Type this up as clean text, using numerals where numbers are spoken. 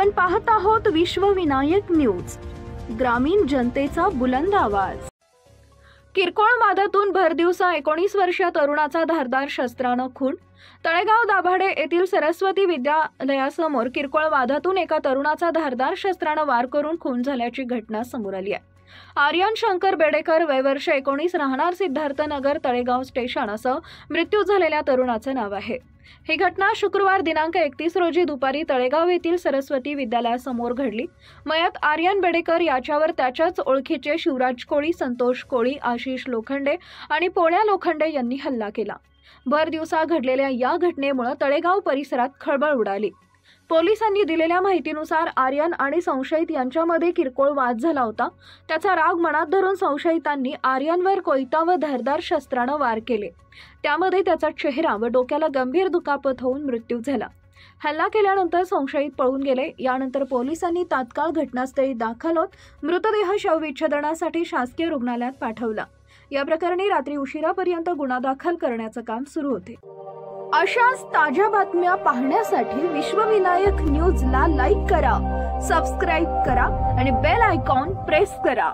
आपण पाहत आहोत विश्वविनायक न्यूज, ग्रामीण जनतेचा बुलंद आवाज। किरकोळ वादातून भरदिवसा 19 वर्षीय तरुणाचा धारदार शस्त्रानं खून। तळेगाव दाभाडे येथील सरस्वती विद्यालयासमोर किरकोळ वादातून एका तरुणाचा धारदार शस्त्रानं वार करून खून झाल्याची घटना समोर आली आहे। आर्यन शंकर बेडेकर, वय वर्ष 19, राहणार सिद्धार्थनगर, तळेगाव स्टेशन असं मृत्यू झालेल्या तरुणाचं नाव आहे। ही घटना शुक्रवार दिनांक 31 रोजी दुपारी तळेगाव येथील सरस्वती विद्यालयासमोर घडली। मयत आर्यन बेडेकर याच्यावर त्याच्याच ओळखीचे शिवराज कोळी, संतोष कोळी, आशिष लोखंडे आणि पोळ्या लोखंडे यांनी हल्ला केला। भर दिवसा घडलेल्या या घटनेमुळे तळेगाव परिसरात खळबळ उडाली। पोलिसांनी दिलेल्या माहितीनुसार आर्यन आणि संशयित यांच्यामध्ये किरकोळ वाद झाला होता। त्याचा राग मनात धरून संशयितांनी आर्यनवर कोयता व धारदार शस्त्रानं वार केले। त्यामध्ये त्याचा चेहरा व डोक्याला गंभीर दुखापत होऊन मृत्यू झाला। हल्ला केल्यानंतर संशयित पळून गेले। यानंतर पोलिसांनी तात्काळ घटनास्थळी दाखल होत मृतदेह शवविच्छेदनासाठी शासकीय रुग्णालयात पाठवला। या प्रकरणी रात्री उशिरापर्यंत गुन्हा दाखल करण्याचं काम सुरू होते। अशाच ताज्या बातम्या पाहण्यासाठी विश्वविनायक न्यूजला लाईक करा, सबस्क्राइब करा आणि बेल आयकॉन प्रेस करा।